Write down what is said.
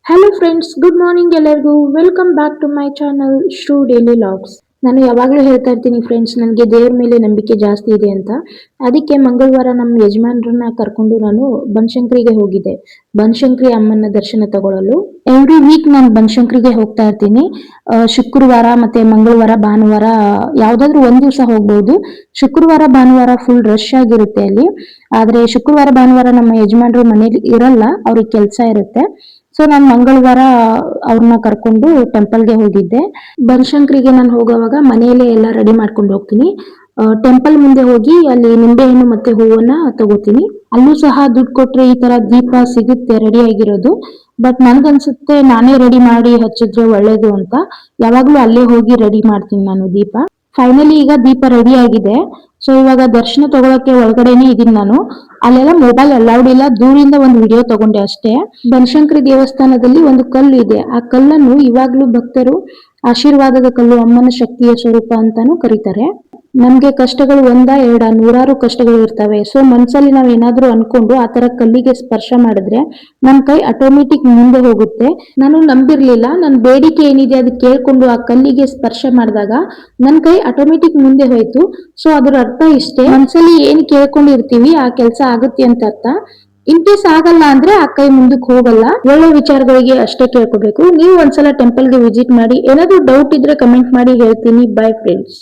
Hello friends, good morning ಎಲ್ಲರಿಗೂ. Welcome back to my channel Shru daily logs. ನಾನು ಯಾವಾಗಲೂ ಹೇಳ್ತಾ ಇರ್ತೀನಿ ಫ್ರೆಂಡ್ಸ್, ನನಗೆ ದೇವ್ರ ಮೇಲೆ ನಂಬಿಕೆ ಜಾಸ್ತಿ ಇದೆ ಅಂತ. ಅದಕ್ಕೆ ಮಂಗಳವಾರ ನಮ್ಮ ಯಜಮಾನ್ರನ್ನ ಕರ್ಕೊಂಡು ನಾನು ಬನಶಂಕರಿಗೆ ಹೋಗಿದ್ದೆ. ಬನಶಂಕರಿ ಅಮ್ಮನ ದರ್ಶನ ತಗೊಳ್ಳಲು ಎವ್ರಿ ವೀಕ್ ನಾನು ಬನಶಂಕರಿಗೆ ಹೋಗ್ತಾ ಇರ್ತೀನಿ. ಶುಕ್ರವಾರ ಮತ್ತೆ ಮಂಗಳವಾರ, ಭಾನುವಾರ ಯಾವ್ದಾದ್ರು ಒಂದ್ ದಿವಸ ಹೋಗ್ಬಹುದು. ಶುಕ್ರವಾರ ಭಾನುವಾರ ಫುಲ್ ರಶ್ ಆಗಿರುತ್ತೆ ಅಲ್ಲಿ. ಆದ್ರೆ ಶುಕ್ರವಾರ ಭಾನುವಾರ ನಮ್ಮ ಯಜಮಾನ್ರು ಮನೇಲಿ ಇರಲ್ಲ, ಅವ್ರಿಗೆ ಕೆಲಸ ಇರುತ್ತೆ. ಸೊ ನಾನು ಮಂಗಳವಾರ ಅವ್ರನ್ನ ಕರ್ಕೊಂಡು ಟೆಂಪಲ್ಗೆ ಹೋಗಿದ್ದೆ. ಬನಶಂಕರಿಗೆ ನಾನು ಹೋಗೋವಾಗ ಮನೆಯಲ್ಲೇ ಎಲ್ಲ ರೆಡಿ ಮಾಡ್ಕೊಂಡು ಹೋಗ್ತೀನಿ. ಟೆಂಪಲ್ ಮುಂದೆ ಹೋಗಿ ಅಲ್ಲಿ ನಿಂಬೆಹಣ್ಣು ಮತ್ತೆ ಹೂವನ್ನ ತಗೋತೀನಿ. ಅಲ್ಲೂ ಸಹ ದುಡ್ಡು ಕೊಟ್ರೆ ಈ ತರ ದೀಪ ಸಿಗುತ್ತೆ ರೆಡಿ ಆಗಿರೋದು. ಬಟ್ ನನ್ಗನ್ಸುತ್ತೆ ನಾನೇ ರೆಡಿ ಮಾಡಿ ಹಚ್ಚಿದ್ರೆ ಒಳ್ಳೇದು ಅಂತ. ಯಾವಾಗ್ಲೂ ಅಲ್ಲೇ ಹೋಗಿ ರೆಡಿ ಮಾಡ್ತೀನಿ ನಾನು ದೀಪ. ಫೈನಲಿ ಈಗ ದೀಪ ರೆಡಿ ಆಗಿದೆ. ಸೊ ಇವಾಗ ದರ್ಶನ ತಗೊಳಕ್ಕೆ ಒಳಗಡೆನೆ ಇದೀನಿ ನಾನು. ಅಲ್ಲೆಲ್ಲ ಮೊಬೈಲ್ ಅಲೌಡ್ ಇಲ್ಲ, ದೂರಿಂದ ಒಂದು ವಿಡಿಯೋ ತಗೊಂಡೆ ಅಷ್ಟೇ. ಬನಶಂಕರಿ ದೇವಸ್ಥಾನದಲ್ಲಿ ಒಂದು ಕಲ್ಲು ಇದೆ. ಆ ಕಲ್ಲನ್ನು ಇವಾಗ್ಲೂ ಭಕ್ತರು ಆಶೀರ್ವಾದದ ಕಲ್ಲು, ಅಮ್ಮನ ಶಕ್ತಿಯ ಸ್ವರೂಪ ಅಂತಾನು ಕರೀತಾರೆ. ನಮ್ಗೆ ಕಷ್ಟಗಳು ಒಂದ ಎರಡ, ನೂರಾರು ಕಷ್ಟಗಳು ಇರ್ತವೆ. ಸೊ ಮನ್ಸಲ್ಲಿ ನಾವ್ ಏನಾದ್ರೂ ಅನ್ಕೊಂಡು ಆ ತರ ಕಲ್ಲಿಗೆ ಸ್ಪರ್ಶ ಮಾಡಿದ್ರೆ ನಮ್ ಕೈ ಆಟೋಮೆಟಿಕ್ ಮುಂದೆ ಹೋಗುತ್ತೆ. ನಾನು ನಂಬಿರ್ಲಿಲ್ಲ. ನನ್ ಬೇಡಿಕೆ ಏನಿದೆ ಅದು ಕೇಳ್ಕೊಂಡು ಆ ಕಲ್ಲಿಗೆ ಸ್ಪರ್ಶ ಮಾಡಿದಾಗ ನನ್ ಕೈ ಆಟೋಮೆಟಿಕ್ ಮುಂದೆ ಹೋಯ್ತು. ಸೊ ಅದರ ಅರ್ಥ ಇಷ್ಟೇ, ಮನ್ಸಲ್ಲಿ ಏನ್ ಕೇಳ್ಕೊಂಡಿರ್ತೀವಿ ಆ ಕೆಲ್ಸ ಆಗುತ್ತೆ ಅಂತ ಅರ್ಥ. ಇನ್ ಕೇಸ್ ಆಗಲ್ಲ ಅಂದ್ರೆ ಆ ಕೈ ಮುಂದಕ್ಕೆ ಹೋಗಲ್ಲ. ಒಳ್ಳೆ ವಿಚಾರಗಳಿಗೆ ಅಷ್ಟೇ ಕೇಳ್ಕೋಬೇಕು. ನೀವು ಒಂದ್ಸಲ ಟೆಂಪಲ್ಗೆ ವಿಸಿಟ್ ಮಾಡಿ. ಏನಾದ್ರು ಡೌಟ್ ಇದ್ರೆ ಕಮೆಂಟ್ ಮಾಡಿ ಹೇಳ್ತೀನಿ. By friends.